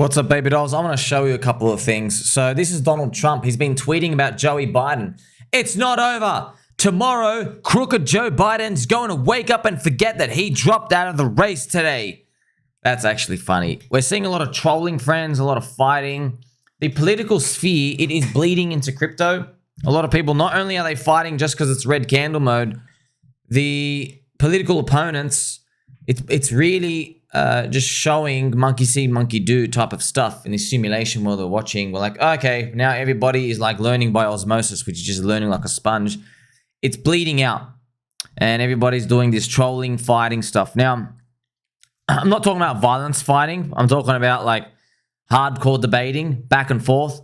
What's up, baby dolls? I want to show you a couple of things. So this is Donald Trump. He's been tweeting about Joey Biden. It's not over. Tomorrow, crooked Joe Biden's going to wake up and forget that he dropped out of the race today. That's actually funny. We're seeing a lot of trolling, friends, a lot of fighting. The political sphere, it is bleeding into crypto. A lot of people, not only are they fighting just because it's red candle mode, the political opponents, it's really just showing monkey see, monkey do type of stuff in this simulation world we're watching. We're like, okay, now everybody is like learning by osmosis, which is just learning like a sponge. It's bleeding out. And everybody's doing this trolling, fighting stuff. Now, I'm not talking about violence fighting. I'm talking about like hardcore debating, back and forth.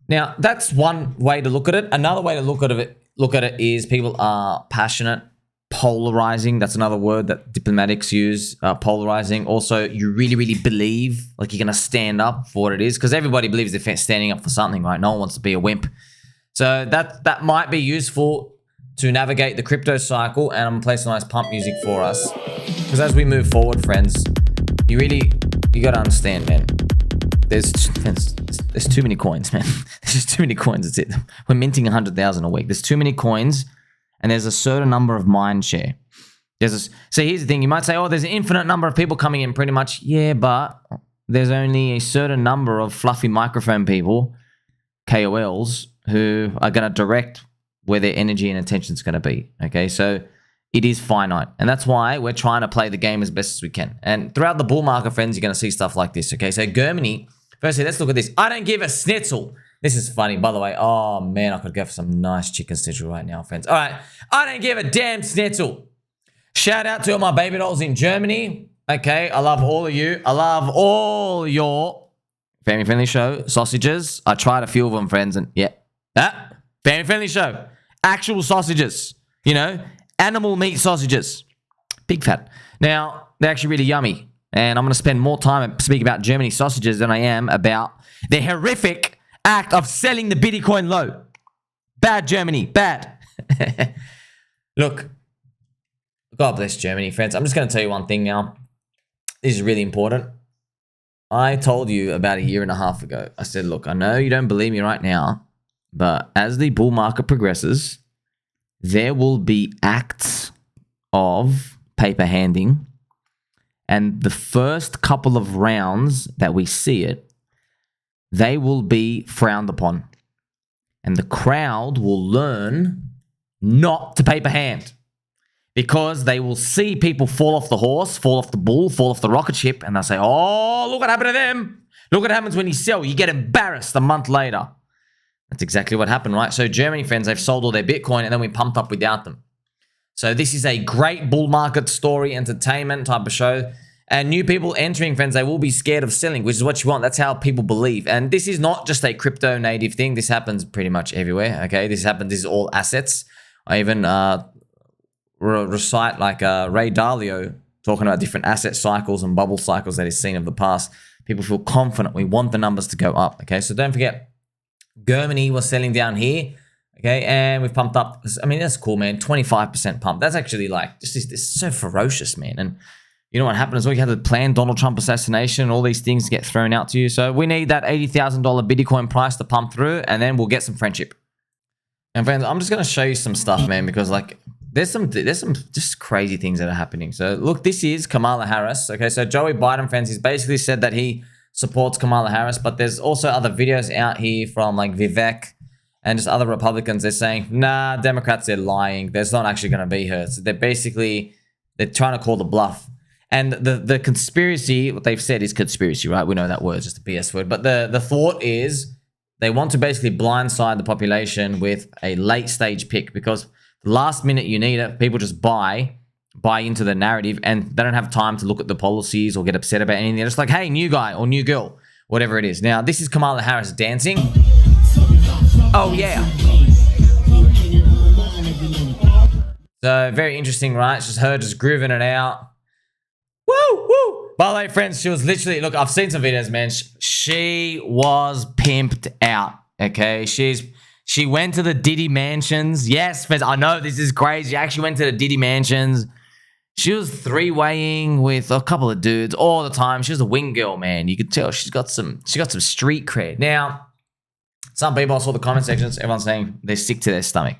Now, that's one way to look at it. Another way to look at it is people are passionate, polarizing. That's another word that diplomatics use, polarizing. Also, you really, really believe like you're going to stand up for what it is, because everybody believes they're standing up for something, right? No one wants to be a wimp. So that might be useful to navigate the crypto cycle, and I'm going to play some nice pump music for us. Because as we move forward, friends, you got to understand, man. There's too many coins, man. There's just too many coins. That's it. We're minting 100,000 a week. There's too many coins, and there's a certain number of mind share. So here's the thing. You might say, oh, there's an infinite number of people coming in, pretty much. Yeah, but there's only a certain number of fluffy microphone people, KOLs, who are going to direct where their energy and attention is going to be. Okay, so it is finite. And that's why we're trying to play the game as best as we can. And throughout the bull market, friends, you're going to see stuff like this. Okay, so Germany, firstly, let's look at this. I don't give a schnitzel. This is funny, by the way. Oh, man, I could go for some nice chicken schnitzel right now, friends. All right, I don't give a damn schnitzel. Shout out to all my baby dolls in Germany. Okay, I love all of you. I love all your family-friendly show sausages. I tried a few of them, friends, and yeah. Family-friendly show. Actual sausages, you know, animal meat sausages. Big fat. Now, they're actually really yummy. And I'm going to spend more time speaking about Germany sausages than I am about the horrific act of selling the Bitcoin low. Bad, Germany. Bad. Look, God bless Germany, friends. I'm just going to tell you one thing now. This is really important. I told you about a year and a half ago. I said, look, I know you don't believe me right now, but as the bull market progresses, there will be acts of paper handing. And the first couple of rounds that we see it, they will be frowned upon. And the crowd will learn not to paper hand. Because they will see people fall off the horse, fall off the bull, fall off the rocket ship, and they'll say, oh, look what happened to them. Look what happens when you sell. You get embarrassed a month later. That's exactly what happened, right? So Germany, friends, they've sold all their Bitcoin, and then we pumped up without them. So this is a great bull market story, entertainment type of show. And new people entering, friends, they will be scared of selling, which is what you want. That's how people believe. And this is not just a crypto native thing. This happens pretty much everywhere, okay? This is all assets. I even recite like Ray Dalio talking about different asset cycles and bubble cycles that he's seen of the past. People feel confident. We want the numbers to go up, okay? So don't forget, Germany was selling down here, okay? And we've pumped up. I mean, that's cool, man. 25% pump. That's actually like, this is so ferocious, man. And you know what happened as well? You had the planned Donald Trump assassination, all these things get thrown out to you. So we need that $80,000 Bitcoin price to pump through, and then we'll get some friendship. And friends, I'm just going to show you some stuff, man, because like there's some just crazy things that are happening. So look, this is Kamala Harris. Okay, so Joey Biden, friends, he's basically said that he supports Kamala Harris, but there's also other videos out here from like Vivek and just other Republicans. They're saying, nah, Democrats, they're lying. There's not actually going to be her. So they're trying to call the bluff. And the conspiracy, what they've said is conspiracy, right? We know that word, just a BS word. But the thought is they want to basically blindside the population with a late stage pick, because the last minute you need it, people just buy into the narrative, and they don't have time to look at the policies or get upset about anything. They're just like, hey, new guy or new girl, whatever it is. Now, this is Kamala Harris dancing. Oh, yeah. So, very interesting, right? It's just her just grooving it out. Woo, woo. By the way, friends, she was literally, look, I've seen some videos, man. She was pimped out, okay? She went to the Diddy mansions. Yes, friends, I know this is crazy. She actually went to the Diddy mansions. She was three-waying with a couple of dudes all the time. She was a wing girl, man. You could tell she got some street cred. Now, some people, I saw the comment sections, everyone's saying they're sick to their stomach.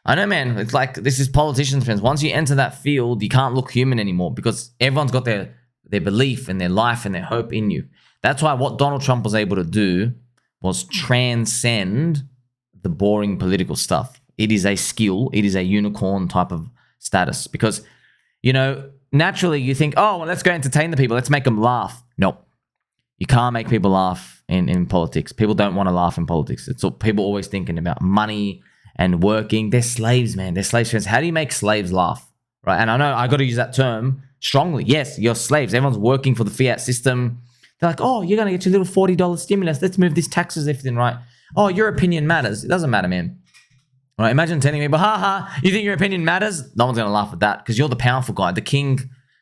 I know, man. It's like, this is politicians' friends. Once you enter that field, you can't look human anymore because everyone's got their belief and their life and their hope in you. That's why what Donald Trump was able to do was transcend the boring political stuff. It is a skill. It is a unicorn type of status because, you know, naturally you think, oh, well, let's go entertain the people. Let's make them laugh. Nope. You can't make people laugh in politics. People don't want to laugh in politics. It's all, people always thinking about money and working. They're slaves, man. They're slaves. How do you make slaves laugh? Right? And I know I got to use that term strongly. Yes, you're slaves. Everyone's working for the fiat system. They're like, oh, you're going to get your little $40 stimulus. Let's move this taxes, everything, right? Oh, your opinion matters. It doesn't matter, man. Right? Imagine telling people, you think your opinion matters? No one's going to laugh at that because you're the powerful guy. The king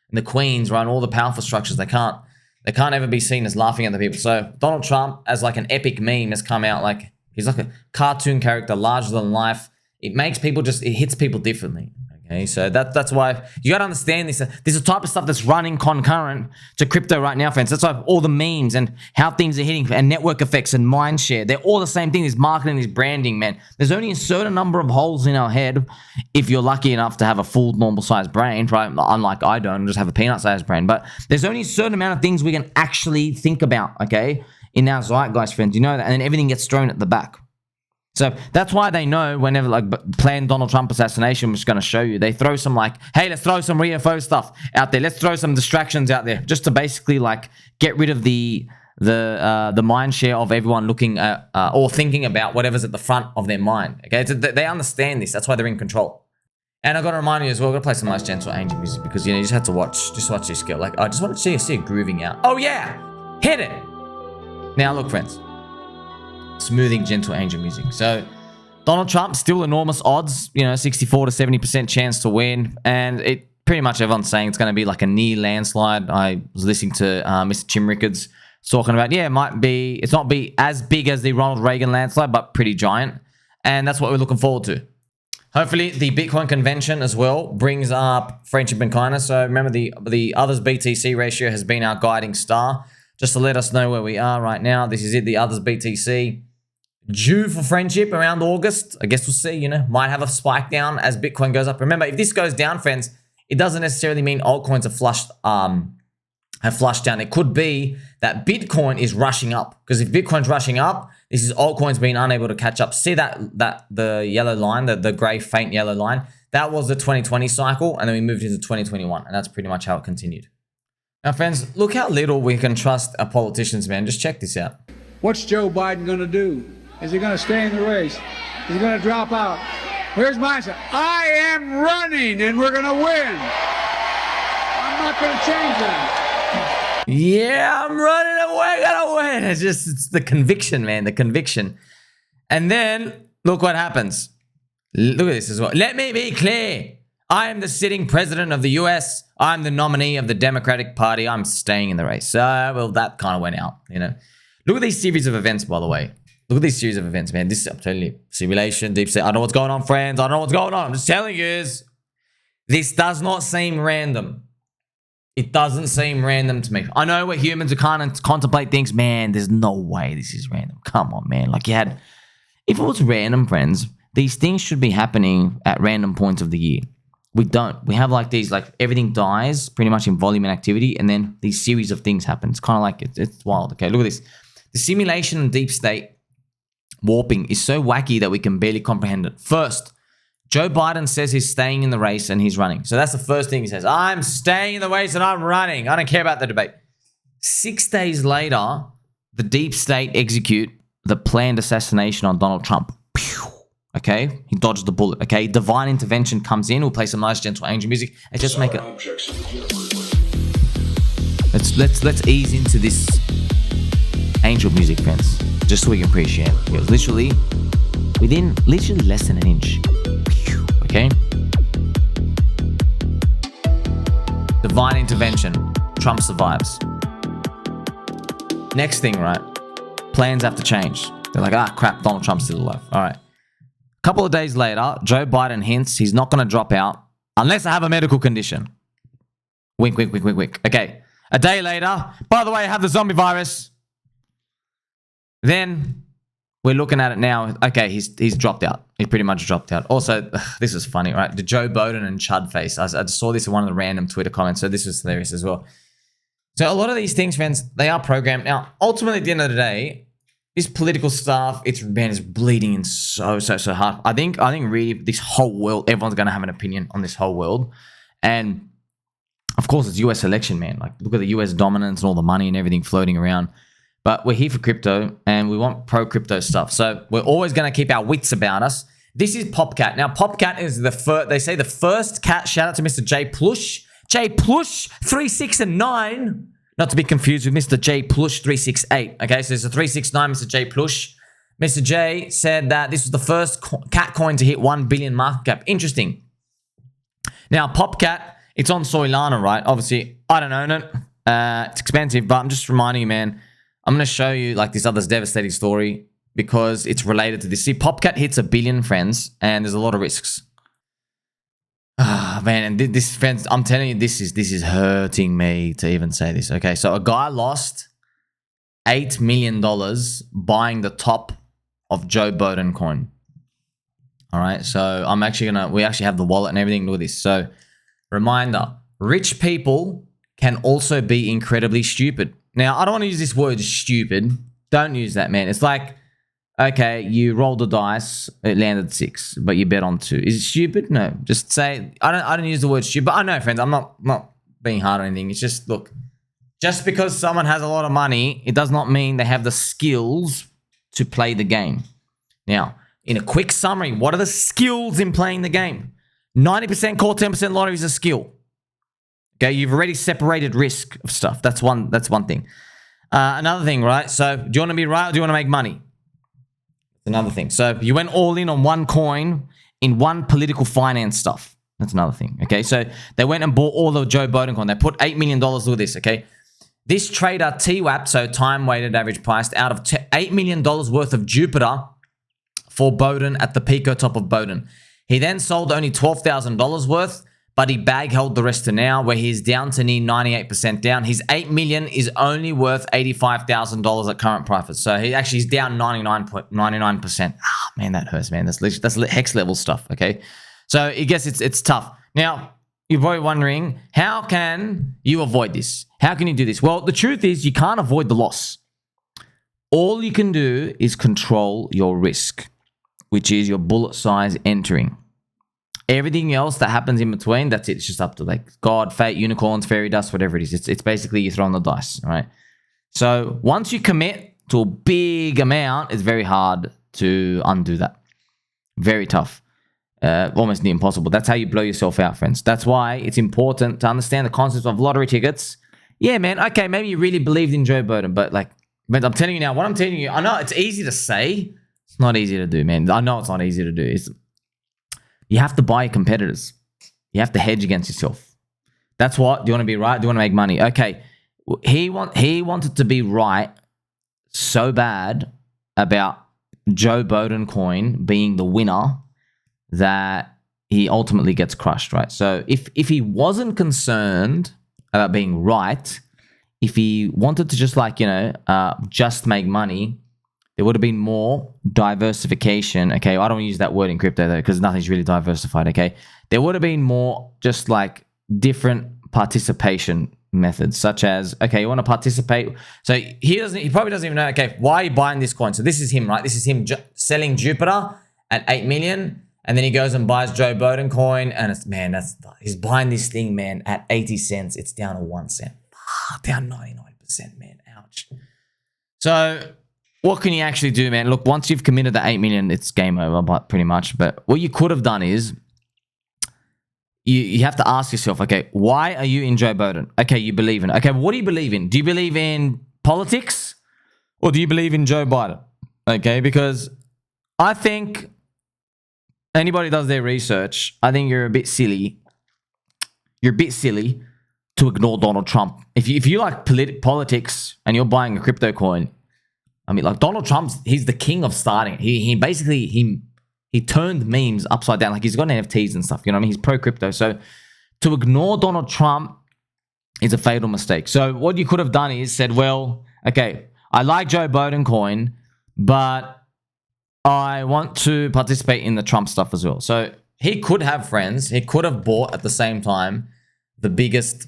and the queens run all the powerful structures. They can't ever be seen as laughing at the people. So Donald Trump, as like an epic meme, has come out like, he's like a cartoon character, larger than life. It makes people it hits people differently. Okay, so that's why you got to understand this. This is the type of stuff that's running concurrent to crypto right now, friends. That's why all the memes and how things are hitting and network effects and mind share, they're all the same thing. This marketing, this branding, man. There's only a certain number of holes in our head if you're lucky enough to have a full normal sized brain, right? Unlike I don't, just have a peanut sized brain. But there's only a certain amount of things we can actually think about, okay, in our zeitgeist, friends. You know that, and then everything gets thrown at the back. So that's why they know whenever like planned Donald Trump assassination was going to show you, they throw some like, hey, let's throw some ReFO stuff out there. Let's throw some distractions out there just to basically like get rid of the mind share of everyone looking at or thinking about whatever's at the front of their mind. Okay, they understand this. That's why they're in control. And I got to remind you as well, I've got to play some nice gentle angel music because, you know, you just have to watch this girl. Like, I just want to see her grooving out. Oh yeah, hit it. Now look, friends. Smoothing gentle angel music. So Donald Trump, still enormous odds, you know, 64 to 70% chance to win. And it pretty much everyone's saying it's going to be like a near landslide. I was listening to Mr. Jim Rickards talking about, yeah, it's not be as big as the Ronald Reagan landslide, but pretty giant. And that's what we're looking forward to. Hopefully the Bitcoin convention as well brings up friendship and kindness. So remember the others BTC ratio has been our guiding star. Just to let us know where we are right now. This is it, the others BTC. Due for friendship around August. I guess we'll see, you know. Might have a spike down as Bitcoin goes up. Remember, if this goes down, friends, it doesn't necessarily mean altcoins have flushed down. It could be that Bitcoin is rushing up. Because if Bitcoin's rushing up, this is altcoins being unable to catch up. See that the yellow line, the gray faint yellow line? That was the 2020 cycle, and then we moved into 2021. And that's pretty much how it continued. Now, friends, look how little we can trust our politicians, man. Just check this out. What's Joe Biden going to do? Is he going to stay in the race? Is he going to drop out? Here's my answer. I am running, and we're going to win. I'm not going to change that. Yeah, I'm running, and we're going to win. It's the conviction, man, the conviction. And then, look what happens. Look at this as well. Let me be clear. I am the sitting president of the US. I'm the nominee of the Democratic Party. I'm staying in the race. Well, that kind of went out, you know. Look at these series of events, by the way. Look at these series of events, man. This, I'm telling you, simulation, deep state. I don't know what's going on, friends. I don't know what's going on. I'm just telling you, this does not seem random. It doesn't seem random to me. I know we're humans who can't contemplate things. Man, there's no way this is random. Come on, man. Like if it was random, friends, these things should be happening at random points of the year. We don't. We have like these, like everything dies pretty much in volume and activity, and then these series of things happen. It's kind of like, it's wild. Okay, look at this. The simulation and deep state warping is so wacky that we can barely comprehend it. First, Joe Biden says he's staying in the race and he's running. So that's the first thing he says. I'm staying in the race and I'm running. I don't care about the debate. 6 days later, the deep state execute the planned assassination on Donald Trump. Okay, he dodged the bullet. Okay, divine intervention comes in. We'll play some nice gentle angel music and just make it. Let's ease into this angel music, friends, just so we can appreciate it. It was literally within less than an inch. Okay, divine intervention. Trump survives. Next thing, right? Plans have to change. They're like, crap, Donald Trump's still alive. All right. Couple of days later, Joe Biden hints he's not going to drop out unless I have a medical condition. Wink, wink, wink, wink, wink. Okay. A day later, by the way, I have the zombie virus. Then we're looking at it now. Okay, he's dropped out. He pretty much dropped out. Also, this is funny, right? The Joe Boden and Chud face. I just saw this in one of the random Twitter comments, so this was hilarious as well. So a lot of these things, friends, they are programmed. Now, ultimately, at the end of the day, this political stuff, it's bleeding in so hard. I think really this whole world, everyone's gonna have an opinion on this whole world. And of course, it's US election, man. Like, look at the US dominance and all the money and everything floating around. But we're here for crypto, and we want pro-crypto stuff. So we're always going to keep our wits about us. This is PopCat. Now, PopCat is the first, they say the first cat. Shout out to Mr. J Plush. J Plush 369. Not to be confused with Mr. J Plush 368. Okay, so it's a 369, Mr. J Plush. Mr. J said that this was the first cat coin to hit 1 billion market cap. Interesting. Now, PopCat, it's on Solana, right? Obviously, I don't own it. It's expensive, but I'm just reminding you, man. I'm going to show you like this other devastating story because it's related to this. See, PopCat hits 1 billion, friends, and there's a lot of risks. Ah, man, and this, friends, I'm telling you, this is hurting me to even say this. Okay, so a guy lost $8 million buying the top of Joe Boden coin. All right, so we actually have the wallet and everything. Look at this. So, reminder, rich people can also be incredibly stupid. Now, I don't want to use this word stupid. Don't use that, man. It's like, okay, you rolled the dice, it landed 6, but you bet on 2. Is it stupid? No. Just say, I don't use the word stupid. But I know, friends, I'm not being hard or anything. It's just, look, just because someone has a lot of money, it does not mean they have the skills to play the game. Now, in a quick summary, what are the skills in playing the game? 90% call, 10% lottery is a skill. Okay, you've already separated risk of stuff. That's one thing. Another thing, right? So, do you want to be right or do you want to make money? That's another thing. So, you went all in on one coin in one political finance stuff. That's another thing. Okay, so they went and bought all the Joe Boden coin. They put $8 million with this. Okay, this trader TWAP, so time weighted average price, out of $8 million worth of Jupiter for Boden at the Pika top of Boden. He then sold only $12,000 worth, but he bag held the rest to now, where he's down to near 98% down. His $8 million is only worth $85,000 at current prices. So he actually is down 99%. Ah, man, that hurts, man. That's hex level stuff, okay? So I guess it's tough. Now, you're probably wondering, how can you avoid this? How can you do this? Well, the truth is you can't avoid the loss. All you can do is control your risk, which is your bullet size entering. Everything else that happens in between, that's it. It's just up to like God, fate, unicorns, fairy dust, whatever it is. It's basically you throwing the dice, right? So once you commit to a big amount, it's very hard to undo that. Very tough. Almost near impossible. That's how you blow yourself out, friends. That's why it's important to understand the concept of lottery tickets. Yeah, man. Okay, maybe you really believed in Joe Boden, but I'm telling you now, what I'm telling you, I know it's easy to say. It's not easy to do, man. I know it's not easy to do. You have to buy your competitors. You have to hedge against yourself. That's what. Do you want to be right? Do you want to make money? Okay. He wanted to be right so bad about Joe Boden coin being the winner that he ultimately gets crushed, right? So if he wasn't concerned about being right, if he wanted to just just make money, there would have been more diversification. Okay, I don't use that word in crypto though, because nothing's really diversified. Okay, there would have been more just like different participation methods, such as, okay, you want to participate. So he probably doesn't even know. Okay, why are you buying this coin? So this is him, right? This is him selling Jupiter at 8 million, and then he goes and buys Joe Boden coin, and he's buying this thing, man, at 80 cents. It's down to 1 cent, down 99%, man. Ouch. So what can you actually do, man? Look, once you've committed the 8 million, it's game over, but pretty much. But what you could have done is you have to ask yourself, okay, why are you in Joe Boden? Okay, you believe in it. Okay, what do you believe in? Do you believe in politics or do you believe in Joe Biden? Okay, because I think anybody does their research, I think you're a bit silly. You're a bit silly to ignore Donald Trump. If you like politics and you're buying a crypto coin, I mean, like Donald Trump's, he's the king of starting. He basically, he turned memes upside down. Like he's got NFTs and stuff, you know what I mean? He's pro-crypto. So to ignore Donald Trump is a fatal mistake. So what you could have done is said, well, okay, I like Joe Boden coin, but I want to participate in the Trump stuff as well. So he could have friends. He could have bought at the same time the biggest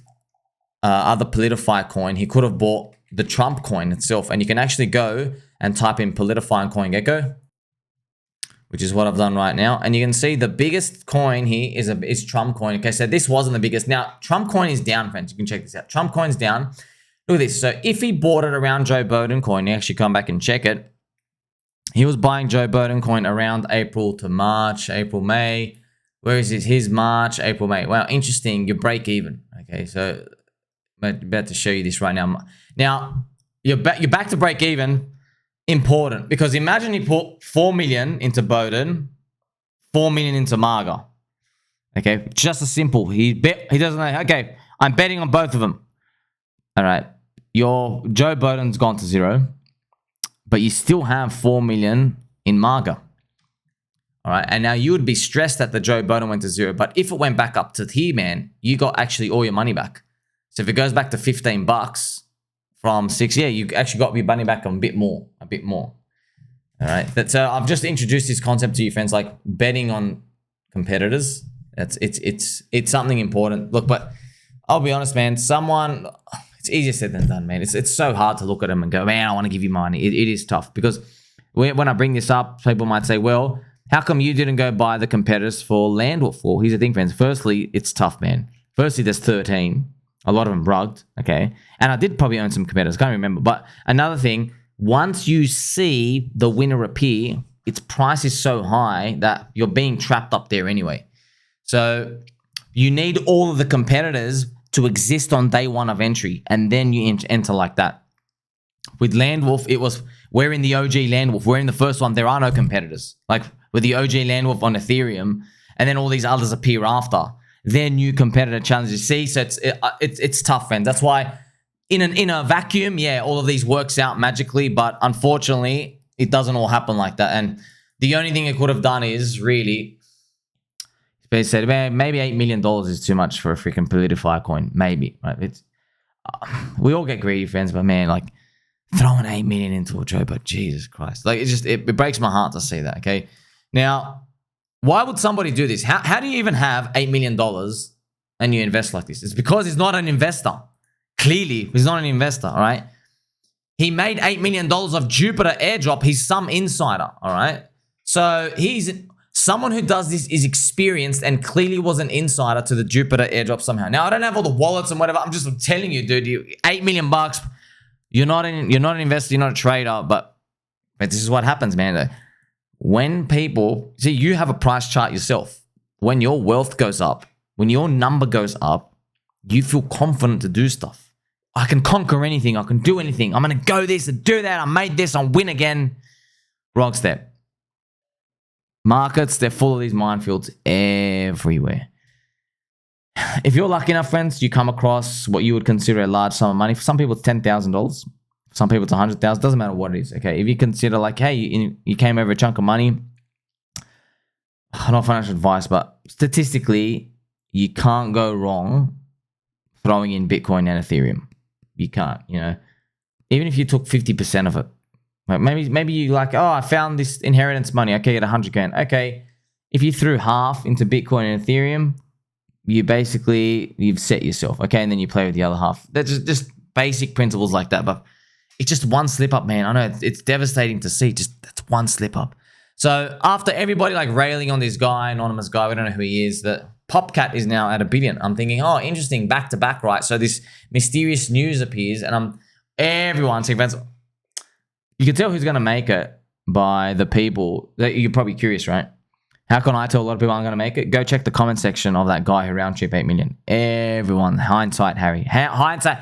other Politify coin. He could have bought the Trump coin itself. And you can actually go and type in Politify and CoinGecko, which is what I've done right now. And you can see the biggest coin here is Trump coin. Okay, so this wasn't the biggest. Now, Trump coin is down, friends. You can check this out. Trump coin's down. Look at this. So if he bought it around Joe Boden coin, you actually come back and check it. He was buying Joe Boden coin around April to March, April, May. Where is his March, April, May? Wow, interesting. You break even. Okay, so I'm about to show you this right now. Now, you're back to break even. Important, because imagine he put 4 million into Boden, 4 million into Marga. Okay, just as simple. He doesn't know. Okay, I'm betting on both of them. All right, your Joe Boden's gone to zero, but you still have 4 million in Marga. All right, and now you would be stressed that the Joe Boden went to zero, but if it went back up to here, man, you got actually all your money back. So if it goes back to $15 from 6, yeah, you actually got your money back a bit more. All right, so I've just introduced this concept to you, friends, like betting on competitors. It's something important. Look, but I'll be honest, man, it's easier said than done, man. It's so hard to look at them and go, man, I want to give you money. It is tough, because when I bring this up, people might say, well, how come you didn't go buy the competitors for Landwolf? Well, here's the thing, friends. Firstly, it's tough, man. Firstly, there's 13. A lot of them rugged, okay? And I did probably own some competitors. Can't remember. But another thing, once you see the winner appear, its price is so high that you're being trapped up there anyway. So you need all of the competitors to exist on day one of entry, and then you enter like that. With Landwolf, we're in the OG Landwolf. We're in the first one. There are no competitors. Like with the OG Landwolf on Ethereum, and then all these others appear after. Their new competitor challenges. See, so it's tough, friends. That's why in a vacuum, yeah, all of these works out magically, but unfortunately, it doesn't all happen like that. And the only thing it could have done is really, they said, man, maybe $8 million is too much for a freaking Politify coin. Maybe, right? We all get greedy, friends, but man, like throwing 8 million into a Joe, but Jesus Christ, like it breaks my heart to see that. Okay, now. Why would somebody do this? How do you even have $8 million and you invest like this? It's because he's not an investor. Clearly, he's not an investor, all right? He made $8 million of Jupiter airdrop. He's some insider, all right? So he's someone who does this is experienced and clearly was an insider to the Jupiter airdrop somehow. Now, I don't have all the wallets and whatever. I'm just telling you, dude, $8 million, you're not an investor, you're not a trader, but this is what happens, man. When people, see, you have a price chart yourself. When your wealth goes up, when your number goes up, you feel confident to do stuff. I can conquer anything. I can do anything. I'm going to go this and do that. I made this. I'll win again. Wrong step. Markets, they're full of these minefields everywhere. If you're lucky enough, friends, you come across what you would consider a large sum of money. For some people, it's $10,000. Some people it's 100,000. Doesn't matter what it is. Okay, if you consider like, hey, you came over a chunk of money, not financial advice, but statistically, you can't go wrong throwing in Bitcoin and Ethereum. You can't. You know, even if you took 50% of it, like maybe you like, oh, I found this inheritance money. Okay, get 100 grand. Okay, if you threw half into Bitcoin and Ethereum, you've set yourself. Okay, and then you play with the other half. That's just basic principles like that, but. It's just one slip up, man. I know it's devastating to see. Just that's one slip up. So after everybody like railing on this guy, anonymous guy, we don't know who he is, that PopCat is now at $1 billion. I'm thinking, oh, interesting, back to back, right? So this mysterious news appears, and everyone saying, friends, you can tell who's going to make it by the people. You're probably curious, right? How can I tell a lot of people I'm going to make it? Go check the comment section of that guy who round trip 8 million. Everyone, hindsight, Harry. Hindsight.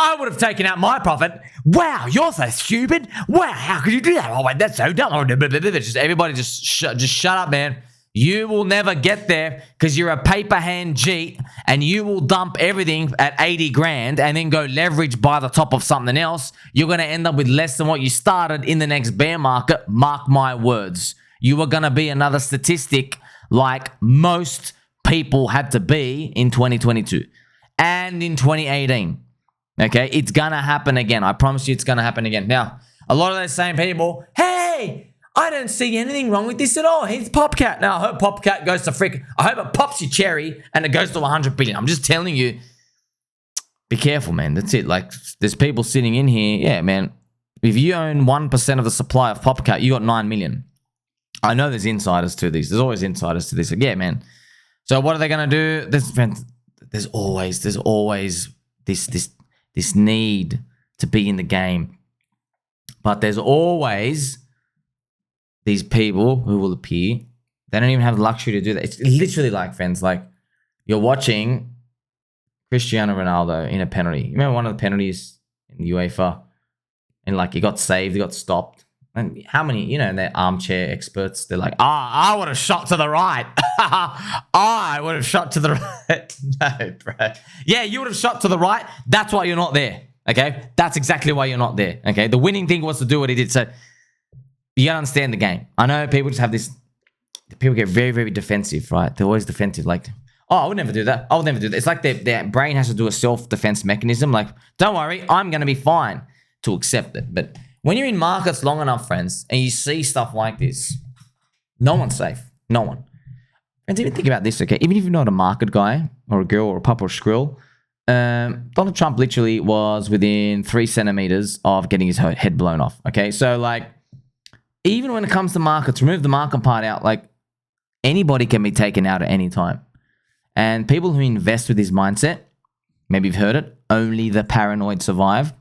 I would have taken out my profit. Wow, you're so stupid. Wow, how could you do that? Oh, wait, that's so dumb. Just everybody just shut up, man. You will never get there because you're a paper hand G and you will dump everything at 80 grand and then go leverage by the top of something else. You're going to end up with less than what you started in the next bear market. Mark my words. You are going to be another statistic like most people had to be in 2022. and in 2018. Okay, it's gonna happen again. I promise you it's gonna happen again. Now, a lot of those same people, hey, I don't see anything wrong with this at all. He's PopCat. Now, I hope PopCat goes to I hope it pops your cherry and it goes to 100 billion. I'm just telling you, be careful, man. That's it. Like, there's people sitting in here. Yeah, man. If you own 1% of the supply of PopCat, you got 9 million. I know there's insiders to this. There's always insiders to this. Like, yeah, man. So what are they going to do? There's always this need to be in the game. But there's always these people who will appear. They don't even have the luxury to do that. It's literally like, friends, like you're watching Cristiano Ronaldo in a penalty. You remember one of the penalties in the UEFA? And like he got saved, he got stopped. And how many, you know, they're armchair experts. They're like, I would have shot to the right. I would have shot to the right. No, bro. Yeah, you would have shot to the right. That's why you're not there. Okay? That's exactly why you're not there. Okay? The winning thing was to do what he did. So you gotta understand the game. I know people just have this, people get very, very defensive, right? They're always defensive. Like, oh, I would never do that. I would never do that. It's like their brain has to do a self-defense mechanism. Like, don't worry, I'm going to be fine to accept it. But when you're in markets long enough, friends, and you see stuff like this, no one's safe. No one. Friends, even think about this, okay? Even if you're not a market guy or a girl or a pup or a skrill, Donald Trump literally was within 3 centimeters of getting his head blown off, okay? So, like, even when it comes to markets, remove the market part out, like, anybody can be taken out at any time. And people who invest with this mindset, maybe you've heard it, only the paranoid survive.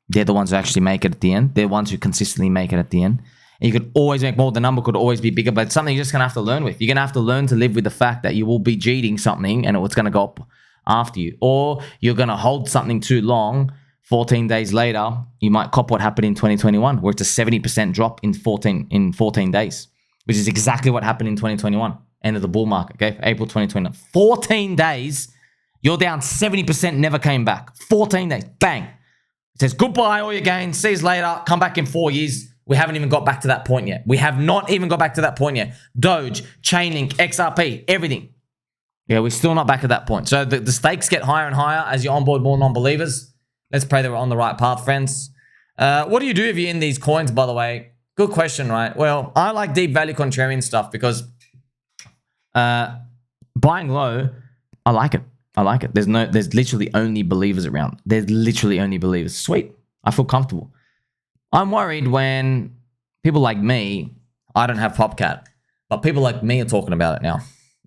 They're the ones who actually make it at the end. They're the ones who consistently make it at the end. And you could always make more. The number could always be bigger, but it's something you're just going to have to learn with. You're going to have to learn to live with the fact that you will be cheating something and it's going to go up after you. Or you're going to hold something too long. 14 days later, you might cop what happened in 2021, where it's a 70% drop in 14 days, which is exactly what happened in 2021. End of the bull market, okay? April 2021. 14 days, you're down 70%, never came back. 14 days, bang. It says, goodbye, all your gains. See you later. Come back in 4 years. We haven't even got back to that point yet. We have not even got back to that point yet. Doge, Chainlink, XRP, everything. Yeah, we're still not back at that point. So the stakes get higher and higher as you onboard more non-believers. Let's pray that we're on the right path, friends. What do you do if you're in these coins, by the way? Good question, right? Well, I like deep value contrarian stuff because buying low, I like it. I like it. There's literally only believers around. There's literally only believers. Sweet. I feel comfortable. I'm worried when people like me, I don't have PopCat, but people like me are talking about it now.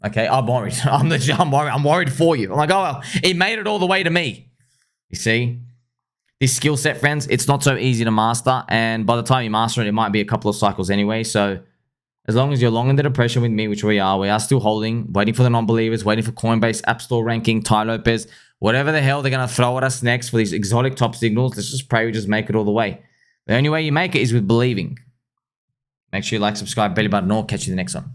Okay, I'm worried. I'm worried. I'm worried for you. I'm like, oh, well, it made it all the way to me. You see? This skill set, friends, it's not so easy to master. And by the time you master it, it might be a couple of cycles anyway. So as long as you're long in the depression with me, which we are still holding, waiting for the non-believers, waiting for Coinbase, App Store ranking, Tai Lopez, whatever the hell they're going to throw at us next for these exotic top signals. Let's just pray we just make it all the way. The only way you make it is with believing. Make sure you like, subscribe, belly button, or catch you in the next one.